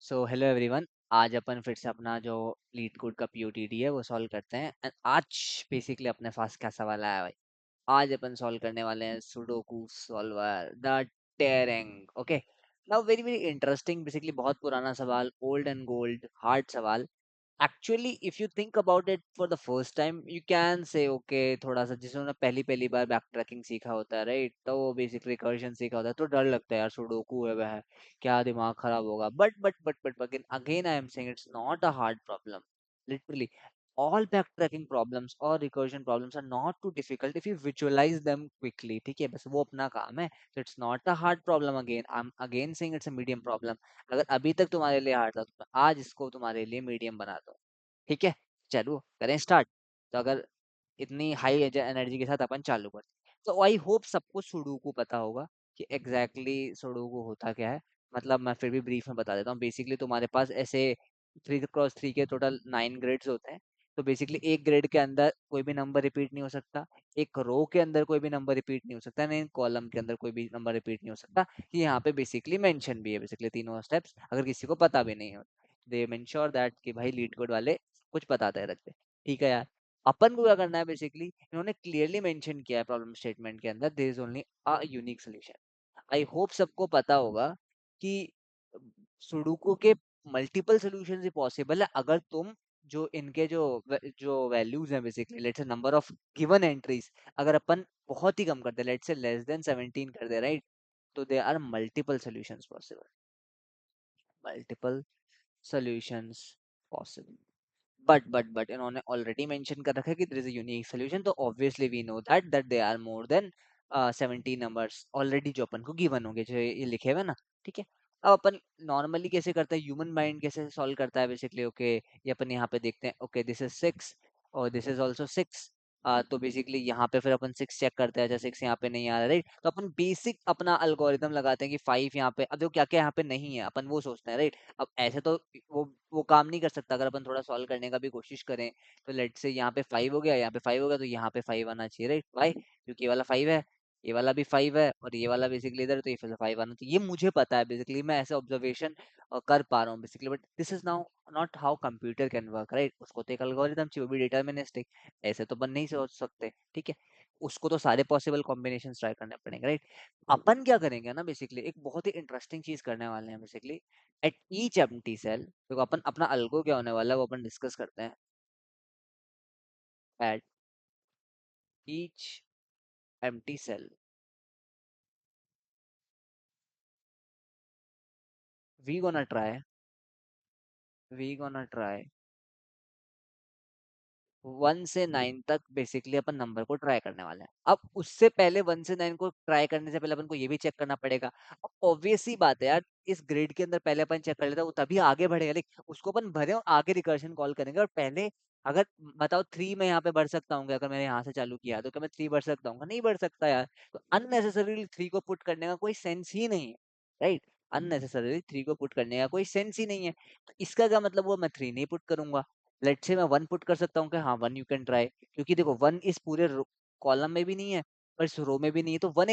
So hello everyone. आज अपन फिर से अपना जो लीड कोड का पीओटीडी है वो सॉल्व करते हैं। एंड आज बेसिकली अपने पास क्या सवाल आया भाई। आज अपन सॉल्व करने वाले हैं सुडोकू सॉल्वर द टेरेंग। Okay, now very very interesting, basically बहुत पुराना सवाल, ओल्ड एंड गोल्ड हार्ड सवाल। Actually if you think about it for the first time you can say okay, थोड़ा सा जिसने पहली पहली बार बैक ट्रैकिंग सीखा होता है राइट, तो वो बेसिक रिकर्जन सीखा होता है तो डर लगता है यार, सुडोकू है वह, क्या दिमाग खराब होगा। But again I am saying it's not a hard problem. Literally all backtracking problems or recursion problems are not too difficult if you visualize them quickly। ठीक है, बस वो अपना काम है। So it's not a hard problem। Again I'm again saying it's a medium problem। अगर अभी तक तुम्हारे लिए हार्ड था तो मैं आज इसको तुम्हारे लिए मीडियम बना दूं। ठीक है, चलो करें स्टार्ट। तो अगर इतनी हाई एनर्जी के साथ अपन चालू करते हैं तो आई होप सबको सुडोकू पता होगा कि एग्जैक्टली सुडोकू होता क्या है। मतलब मैं फिर भी ब्रीफ में बता देता हूँ। बेसिकली तुम्हारे पास ऐसे 3x3 के टोटल 9 ग्रिड्स होते हैं। तो बेसिकली एक ग्रिड के अंदर कोई भी नंबर रिपीट नहीं हो सकता, एक रो के अंदर कोई भी नंबर रिपीट नहीं हो सकता, नहीं कॉलम के अंदर कोई भी नंबर रिपीट नहीं हो सकता। कि यहाँ पे बेसिकली मेंशन भी है, बेसिकली तीनों स्टेप्स अगर किसी को पता भी नहीं हो दे मेंश्योर दैट कि भाई लीड कोड वाले कुछ बताते रखते। ठीक है यार, अपन को क्या करना है, बेसिकली इन्होंने क्लियरली मेंशन किया है प्रॉब्लम स्टेटमेंट के अंदर, there is only a unique solution. I hope सबको पता होगा कि सुडोकू के मल्टीपल सॉल्यूशंस ही पॉसिबल है अगर तुम जो इनके जो वैल्यूज हैं, basically let's say number of given entries अगर अपन बहुत ही कम कर दे, लेट्स से लेस देन 17 कर दे राइट, तो they are multiple solutions possible. Multiple solutions possible. But इन्होंने ऑलरेडी मेंशन कर रखा है कि there is a unique solution, तो obviously we know that they are more than 17 numbers already जो अपन को गिवन होंगे, जो ये लिखे हुए ना। ठीक है, अब अपन नॉर्मली कैसे करते हैं, ह्यूमन माइंड कैसे सॉल्व करता है बेसिकली। ओके, ये अपन यहाँ पे देखते हैं, ओके दिस इज 6 और दिस इज ऑल्सो 6। तो बेसिकली यहाँ पे फिर अपन 6 चेक करते हैं, जैसे 6 यहाँ पे नहीं आ रहा राइट, तो अपन बेसिक अपना अल्गोरिदम लगाते हैं कि 5 यहाँ पे, अब देखो क्या क्या यहाँ पे नहीं है अपन वो सोचते हैं राइट। अब ऐसे तो वो काम नहीं कर सकता। अगर अपन थोड़ा सॉल्व करने का भी कोशिश करें तो लेट से यहाँ पे 5 हो गया, यहाँ पे 5 हो गया, तो यहाँ पे 5 आना चाहिए राइट। वाई? क्योंकि ये वाला 5 है, ये वाला भी 5 है और ये वाला बेसिकली इधर, तो ये फिर 5 आना चाहिए। ये मुझे पता है, बेसिकली मैं ऐसे ऑब्जर्वेशन कर पा रहा हूँ basically, but this is now not how computer can work right. उसको तो एक एल्गोरिदम चाहिए, वो भी डिटर्मिनिस्टिक। ऐसे तो अपन नहीं सोच सकते। ठीक है, उसको तो सारे पॉसिबल कॉम्बिनेशन ट्राई करने पड़ेंगे राइट। अपन क्या करेंगे ना, बेसिकली एक बहुत ही इंटरेस्टिंग चीज करने वाले हैं basically. At each empty cell, तो अपन अपना अल्गो क्या होने वाला है वो अपन डिस्कस करते हैं। At each empty cell we gonna try 1 से 9 तक बेसिकली अपन नंबर को ट्राई करने वाले हैं। अब उससे पहले 1 से 9 को ट्राई करने से पहले अपन को ये भी चेक करना पड़ेगा। अब ऑब्वियस सी बात है यार, इस ग्रिड के अंदर पहले अपन चेक कर लेता, वो तभी आगे बढ़ेगा। लेकिन उसको अपन भरे और आगे रिकर्शन कॉल करेंगे, और पहले अगर बताओ 3 में यहाँ पे बढ़ सकता हूँ क्या? अगर मैंने यहाँ से चालू किया तो क्या मैं 3 बढ़ सकता हूँ? नहीं बढ़ सकता यार। तो अननेसेसरीली 3 को पुट करने का कोई सेंस ही नहीं है राइट। अननेसेसरीली 3 को पुट करने का कोई सेंस ही नहीं है। तो इसका क्या मतलब, वो मैं 3 नहीं पुट करूंगा। लेट्स से मैं 1 पुट कर सकता हूँ कि हाँ 1 यू कैन ट्राई, क्योंकि देखो 1 इस पूरे कॉलम में भी नहीं है और इस रो में भी नहीं है, तो 1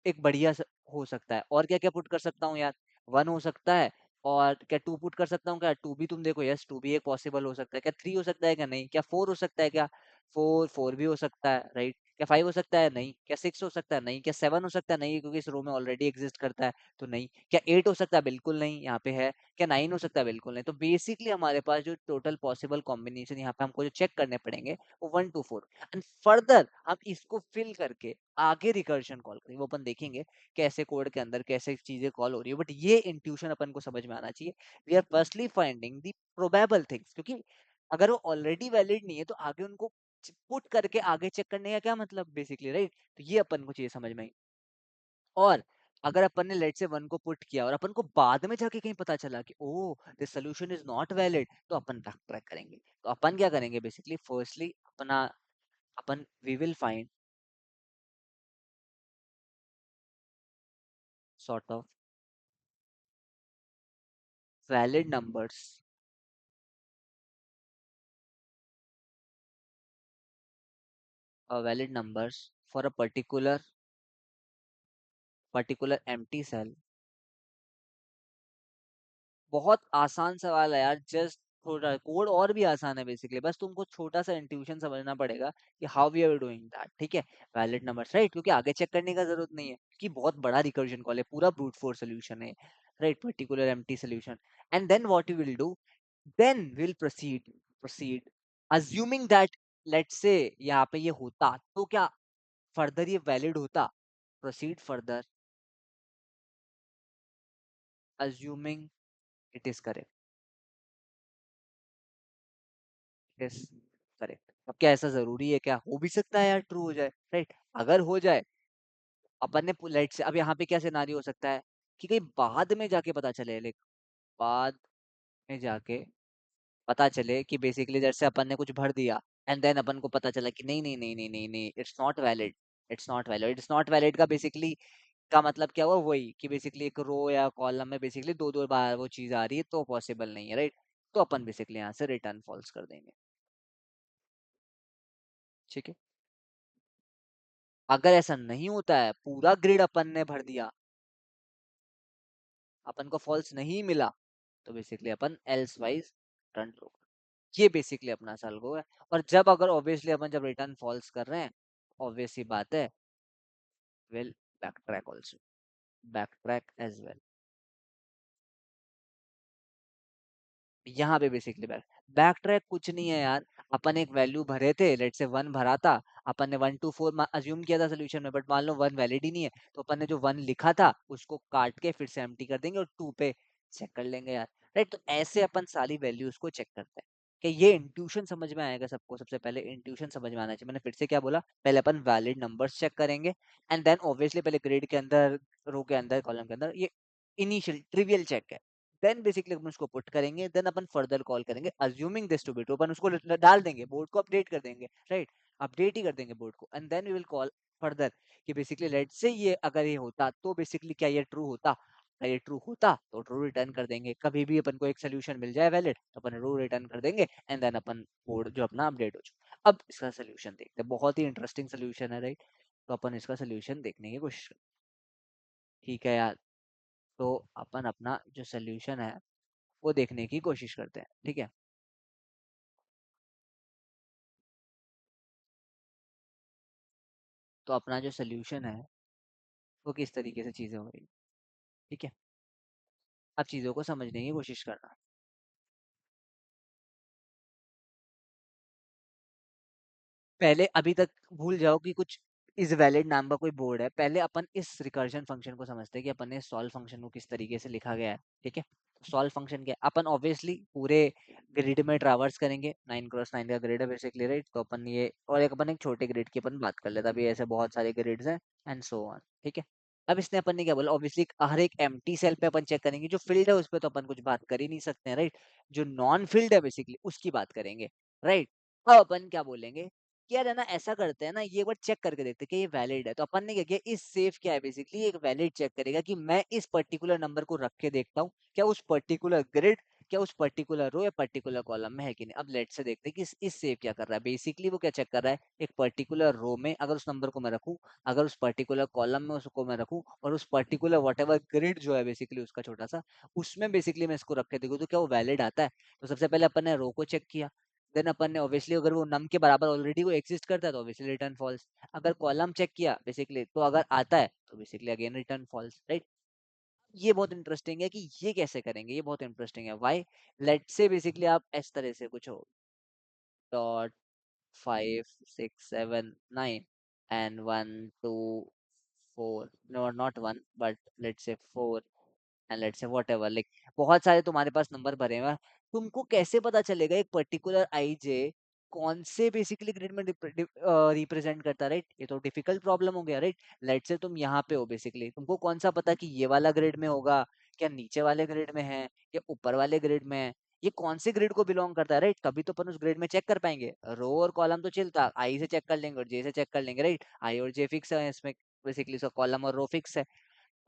एक बढ़िया हो सकता है। और क्या क्या पुट कर सकता हूँ यार, 1 हो सकता है। और क्या 2 पुट कर सकता हूँ क्या? 2 भी तुम देखो, यस 2 भी एक पॉसिबल हो सकता है। क्या 3 हो सकता है? क्या नहीं? क्या 4 हो सकता है? क्या 4 भी हो सकता है राइट। क्या 5 हो सकता है? नहीं। क्या 6 हो सकता है? नहीं। क्या 7 हो सकता है? नहीं, क्योंकि इस रो में ऑलरेडी एग्जिस्ट करता है तो नहीं। क्या 8 हो सकता है? बिल्कुल नहीं, यहाँ पे है। क्या 9 हो सकता है? बिल्कुल नहीं। तो बेसिकली हमारे पास जो टोटल पॉसिबल कॉम्बिनेशन यहाँ पे हमको जो चेक करने पड़ेंगे वो 1 to 4। एंड फर्दर हम इसको फिल करके आगे रिकर्शन कॉल करेंगे, वो अपन देखेंगे कैसे कोड के अंदर कैसे चीजें कॉल हो रही है। बट ये इंट्यूशन अपन को समझ में आना चाहिए। We are firstly finding the probable things, क्योंकि अगर वो ऑलरेडी वैलिड नहीं है तो आगे उनको पुट करके आगे चेक करने का क्या मतलब बेसिकली राइट। तो ये अपन को चाहिए समझ में आई। और अगर अपन ने लेट से 1 को पुट किया और अपन को बाद में जाके कहीं पता चला कि oh this solution is not valid, तो अपन बैक ट्रैक करेंगे। तो अपन क्या करेंगे बेसिकली, फर्स्टली अपना अपन we will find sort of valid numbers, valid numbers for a particular empty cell बहुत आसान सवाल है यार, जस्ट थोड़ा कोड और भी आसान है बेसिकली, बस तुमको छोटा सा इंट्यूशन समझना पड़ेगा कि how we are doing that, ठीक है। वैलिड नंबर्स, राइट, क्योंकि आगे चेक करने का जरूरत नहीं है, क्योंकि बहुत बड़ा रिकर्जन कॉल है, पूरा ब्रूट फोर्स सोल्यूशन है, right, particular empty solution. And then what you will do, then will proceed assuming that, let's say यहाँ पे ये होता तो क्या फर्दर ये वैलिड होता, proceed further assuming it is correct, yes correct. अब क्या ऐसा जरूरी है, क्या हो भी सकता है यार ट्रू हो जाए, राइट। अगर हो जाए, अपन ने लेट से, अब यहाँ पे क्या सिनारियो हो सकता है कि कहीं बाद में जाके पता चले, लाइक बाद में जाके पता चले कि बेसिकली जैसे अपन ने कुछ भर दिया, एंड देन अपन को पता चला कि नहीं नहीं नहीं नहीं नहीं नहीं, it's not valid, it's not valid, it's not valid का बेसिकली का मतलब क्या हुआ, वही कि बेसिकली एक रो या कॉलम में बेसिकली दो दो बार वो चीज आ रही है, तो पॉसिबल नहीं है, राइट। तो अपन बेसिकली यहाँ से रिटर्न फॉल्स कर देंगे, ठीक है। अगर ऐसा नहीं होता है, पूरा ग्रिड अपन ने भर दिया, अपन को फॉल्स नहीं मिला, तो बेसिकली अपन एल्स वाइज रन थ्रो, ये बेसिकली अपना सलगो है। और जब अगर ऑब्वियसली अपन जब रिटर्न फॉल्स कर रहे हैं, ऑब्वियस ही बात है, will backtrack also, backtrack as well. यहाँ पे बेसिकली बैक ट्रैक कुछ नहीं है यार, अपन एक वैल्यू भरे थे, लेट से 1 भरा था, अपन ने 1 to 4 अज्यूम किया था सोल्यूशन में, बट मान लो 1 वैलिड ही नहीं है, तो अपन ने जो 1 लिखा था उसको काट के फिर से एम्प्टी कर देंगे और 2 पे चेक कर लेंगे यार, राइट। तो ऐसे अपन सारी वैल्यूज को चेक करते हैं कि ये इंट्यूशन समझ में आएगा सबको। सबसे पहले इंट्यूशन समझ में आना चाहिए, मैंने फिर से क्या बोला, पहले अपन वैलिड नंबर्स चेक करेंगे, एंड देन ऑब्वियसली पहले ग्रिड के अंदर, रो के अंदर, कॉलम के अंदर, ये इनिशियल ट्रिवियल चेक है। देन बेसिकली अपन उसको पुट करेंगे, देन अपन फर्दर कॉल करेंगे assuming this to be true, अपन उसको डाल देंगे, बोर्ड को अपडेट कर देंगे, राइट, अपडेट ही कर देंगे बोर्ड को, and then we will call further कि बेसिकली लेट से ये अगर ये होता तो बेसिकली क्या ये ट्रू होता, अगर ये ट्रू होता तो ट्रू रिटर्न कर देंगे, कभी भी अपन को एक सोल्यूशन मिल जाए वैलिड तो अपन ट्रू रिटर्न कर देंगे, एंड देन अपन कोड जो अपना अपडेट हो जाए। अब इसका सोल्यूशन देखते हैं, बहुत ही इंटरेस्टिंग सोल्यूशन है, राइट। तो अपन इसका सोल्यूशन देखने की कोशिश करते हैं, ठीक है यार। तो अपन अपना जो सोल्यूशन है वो देखने की कोशिश करते हैं, ठीक है। तो अपना जो सोल्यूशन है वो किस तरीके से चीजें हो रही, ठीक है। अब चीजों को समझने की कोशिश करना, पहले अभी तक भूल जाओ कि कुछ इज वैलिड नाम का कोई बोर्ड है, पहले अपन इस रिकर्जन फंक्शन को समझते हैं कि अपन ने सॉल्व फंक्शन को किस तरीके से लिखा गया है, ठीक है। सॉल्व फंक्शन क्या, अपन ऑब्वियसली पूरे ग्रिड में ट्रैवर्स करेंगे, 9 क्रॉस 9 का ग्रिड है बेसिकली, राइट। तो अपन ये, और एक अपन एक छोटे ग्रिड की अपन बात कर लेते हैं, अभी ऐसे बहुत सारे ग्रिड्स हैं एंड सो ऑन, ठीक है। अब इसने अपन ने क्या बोला, ऑब्वियसली हर एक एम्प्टी सेल पे अपन चेक करेंगे, जो फिल्ड है उस पर तो अपन कुछ बात कर ही नहीं सकते हैं, राइट। जो नॉन फिल्ड है बेसिकली उसकी बात करेंगे, राइट। अब अपन क्या बोलेंगे कि यार है ना, ऐसा करते हैं ना, ये एक बार चेक करके देखते हैं कि ये वैलिड है। तो अपन ने क्या किया, इस सेफ क्या है, बेसिकली एक वैलिड चेक करेगा कि मैं इस पर्टिकुलर नंबर को रख के देखता हूँ क्या उस पर्टिकुलर ग्रिड, क्या उस पर्टिकुलर रो या पर्टिकुलर कॉलम में है कि नहीं। अब लेट से देखते हैं कि इस सेव क्या कर रहा है, बेसिकली वो क्या चेक कर रहा है, एक पर्टिकुलर रो में अगर उस नंबर को मैं रखूं, अगर उस पर्टिकुलर कॉलम में उसको मैं रखूं, और उस पर्टिकुलर वट एवर ग्रिड जो है बेसिकली उसका छोटा सा, उसमें बेसिकली मैं इसको रख के देखूं तो क्या वो वैलिड आता है। तो सबसे पहले अपन ने रो को चेक किया, देन अपन ने ऑब्वियसली अगर वो नम के बराबर ऑलरेडी वो एग्जिस्ट करता है तो ऑब्वियसली रिटर्न फॉल्स। अगर कॉलम चेक किया बेसिकली, तो अगर आता है तो basically again return false, right. ये बहुत इंटरेस्टिंग है कि ये कैसे करेंगे, ये बहुत इंटरेस्टिंग है, व्हाई। लेट से बेसिकली आप इस तरह से कुछ हो, dot 5 6 7 9 and 1 2 4, no not 1 but let say 4 and let's say whatever, like बहुत सारे तुम्हारे पास नंबर भरे हुए हैं। तुमको कैसे पता चलेगा एक पर्टिकुलर आईजे कौन से बेसिकली ग्रिड में रिप्रेजेंट करता है, राइट। ये तो डिफिकल्ट प्रॉब्लम हो गया, राइट। लेट्स से तुम यहाँ पे हो, बेसिकली तुमको कौन सा पता कि ये वाला ग्रिड में होगा, क्या नीचे वाले ग्रिड में है, या ऊपर वाले ग्रिड में है, ये कौन से ग्रिड को बिलोंग करता है, राइट। तभी तो अपन उस ग्रिड में चेक कर पाएंगे। रो और कॉलम तो चिलता, आई से चेक कर लेंगे और जे से चेक कर लेंगे, राइट। आई और जे फिक्स है इसमें, बेसिकली इसका कॉलम और रो फिक्स है।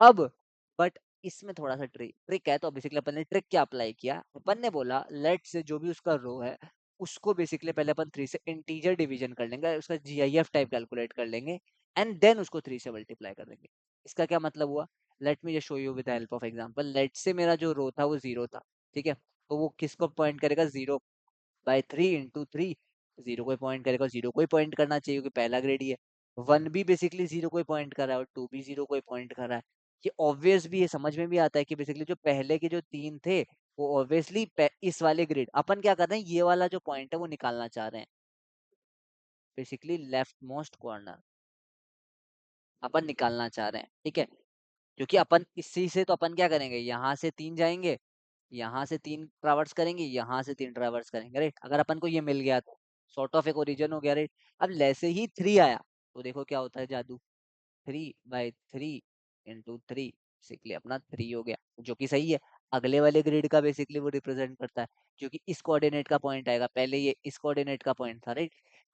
अब बट इसमें थोड़ा सा ट्रिक है, तो बेसिकली अपन ने ट्रिक क्या अप्लाई किया, अपन ने बोला लेट से जो भी उसका रो है उसको बेसिकली पहले अपन 3 से इंटीजर डिवीजन कर लेंगे, उसका जीआईएफ टाइप कैलकुलेट कर लेंगे, एंड देन उसको 3 से मल्टीप्लाई कर देंगे। इसका क्या मतलब हुआ, let me just show you with the help of example. Let say मेरा जो रो था वो 0 था, ठीक है, तो वो किसको पॉइंट करेगा, 0/3 × 3, 0 को पॉइंट करेगा, 0 को ही पॉइंट करना चाहिए क्योंकि पहला ग्रेड ही है। 1 भी बेसिकली 0 को ही पॉइंट कर रहा है और 2 भी 0 को ही पॉइंट कर रहा है। ये ऑब्वियस भी है, समझ में भी आता है कि बेसिकली जो पहले के जो 3 थे वो ऑब्वियसली इस वाले ग्रेड, अपन क्या कर रहे हैं, ये वाला जो पॉइंट है वो निकालना चाह रहे हैं, बेसिकली लेफ्ट मोस्ट कॉर्नर अपन निकालना चाह रहे हैं, ठीक है। क्योंकि अपन इसी से तो अपन क्या करेंगे, यहाँ से 3 जाएंगे, यहाँ से 3 ट्रैवर्स करेंगे, यहाँ से 3 ट्रैवर्स करेंगे, राइट। अगर अपन को ये मिल गया तो सॉर्ट ऑफ एक ओरिजिन हो गया, राइट। अब जैसे ही 3 आया तो देखो क्या होता है जादू, 3/3 × 3 बेसिकली अपना 3 हो गया, जो कि सही है। अगले वाले ग्रिड का बेसिकली वो रिप्रेजेंट करता है, क्योंकि इस कोऑर्डिनेट का पॉइंट आएगा, पहले ये इस कोऑर्डिनेट का पॉइंट था, राइट।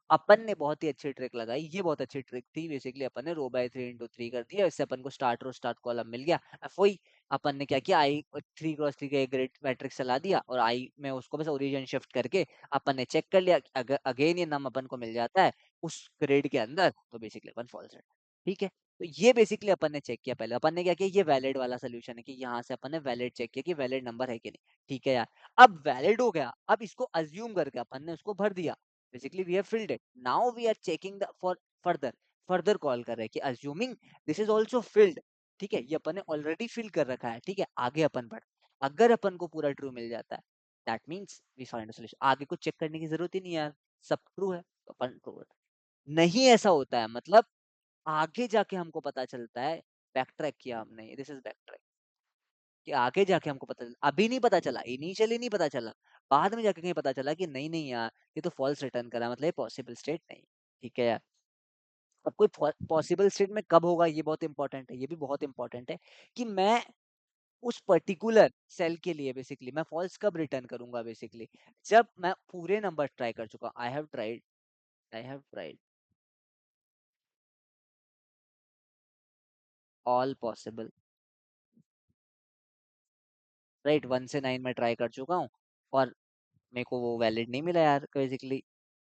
अपन ने बहुत ही अच्छी ट्रिक लगाई, ये बहुत अच्छी ट्रिक थी, बेसिकली अपन ने रो/3 × 3 कर दिया, इससे अपन को स्टार्ट रो स्टार्ट कॉलम मिल गया। अब वही अपन ने क्या किया, आई 3 × 3 का एक ग्रिड मैट्रिक्स चला दिया और आई में उसको बस ओरिजिन शिफ्ट करके अपन ने चेक कर लिया, अगर अगेन ये नम अपन को मिल जाता है उस ग्रिड के अंदर तो बेसिकली अपन फॉल्स है, ठीक है। तो ये बेसिकली अपन ने चेक किया, पहले अपन ने क्या किया, ये वैलिड वाला सोल्यूशन है कि यहाँ से अपन ने वैलिड चेक किया कि वैलिड नंबर है कि नहीं, ठीक है यार। अब वैलिड हो गया, अब इसको अज्यूम करके अपन ने उसको भर दिया, basically we have filled it, now we are checking the for further, further call कर रहे हैं कि assuming this is also filled, ठीक है, ये अपन ने ऑलरेडी फिल कर रखा है, ठीक है। आगे अपन बढ़, अगर अपन को पूरा ट्रू मिल जाता है that means we find a solution, आगे कुछ चेक करने की जरूरत ही नहीं है यार, सब ट्रू है तो अपन ट्रू। नहीं ऐसा होता है, मतलब आगे जाके हमको पता चलता है, बैक ट्रैक किया हमने, दिस इज बैक ट्रैक, कि आगे जाके हमको पता चला, अभी नहीं पता चला, इनिशियली नहीं पता चला, बाद में जाके कहीं पता चला कि नहीं नहीं यार ये तो फॉल्स रिटर्न करा, मतलब ये पॉसिबल स्टेट नहीं, ठीक है यार। अब कोई पॉसिबल स्टेट में कब होगा ये बहुत इंपॉर्टेंट है, ये भी बहुत इंपॉर्टेंट है कि मैं उस पर्टिकुलर सेल के लिए बेसिकली मैं फॉल्स कब रिटर्न करूंगा, बेसिकली जब मैं पूरे नंबर ट्राई कर चुका, I have tried all possible, right, 1 से 9 में ट्राई कर चुका हूँ और मेरे को वो वैलिड नहीं मिला यार, बेसिकली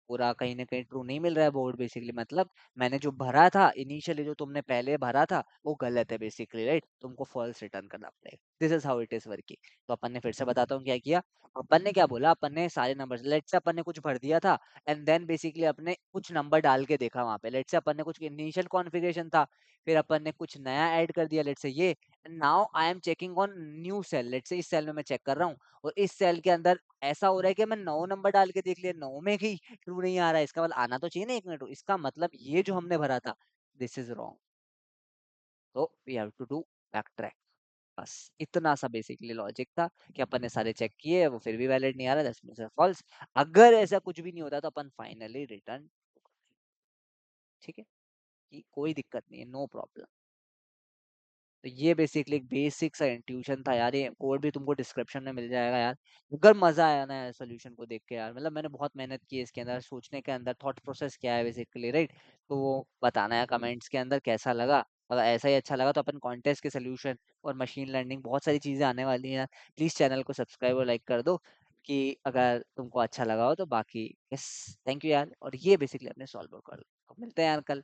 पूरा कहीं ना कहीं ट्रू नहीं मिल रहा है बोर्ड, बेसिकली मतलब मैंने जो भरा था इनिशियली, जो तुमने पहले भरा था वो गलत है बेसिकली, राइट, तुमको फॉल्स रिटर्न करना पड़ेगा, this is how it is working. तो अपन ने फिर से बताता हूँ क्या किया, अपन ने क्या बोला, अपन ने सारे नंबर, लेट से अपन ने कुछ भर दिया था एंड देन बेसिकली अपने कुछ नंबर डाल के देखा वहां पे, लेट से अपन ने कुछ इनिशियल कॉन्फ़िगरेशन था, फिर अपन ने कुछ नया ऐड कर दिया, लेट से ये, now I am checking on new cell, let say इस सेल में मैं चेक कर रहा हूँ और इस सेल के अंदर ऐसा हो रहा है कि मैं 9 नंबर डाल के देख लिया, 9 में ही ट्रू नहीं आ रहा है, इसका मतलब आना तो चाहिए ना 1 मिनट, इसका मतलब ये जो हमने भरा था दिस इज रॉन्ग, तो we have to do backtrack, बस इतना सा बेसिकली लॉजिक था कि अपन ने सारे चेक किए वो फिर भी वैलिड नहीं आ रहा, दैट्स मींस फॉल्स। अगर ऐसा कुछ भी नहीं होता तो अपन फाइनली रिटर्न, ठीक है, कि कोई दिक्कत नहीं है, नो प्रॉब्लम। तो ये बेसिकली एक बेसिक सा इंट्यूशन था यार, ये कोड भी तुमको डिस्क्रिप्शन में मिल जाएगा यार। अगर मजा आया ना यार सोल्यूशन को देख के यार, मतलब मैंने बहुत मेहनत की है इसके अंदर, सोचने के अंदर थॉट प्रोसेस क्या है बेसिकली, राइट। तो वो बताना है कमेंट्स के अंदर कैसा लगा, अगर ऐसा ही अच्छा लगा तो अपन कॉन्टेस्ट के सोल्यूशन और मशीन लर्निंग बहुत सारी चीजें आने वाली हैं यार, प्लीज चैनल को सब्सक्राइब और लाइक कर दो कि अगर तुमको अच्छा लगा हो तो। बाकी यस, थैंक यू यार, और ये बेसिकली अपने सॉल्व कर लो, तो मिलते हैं यार कल।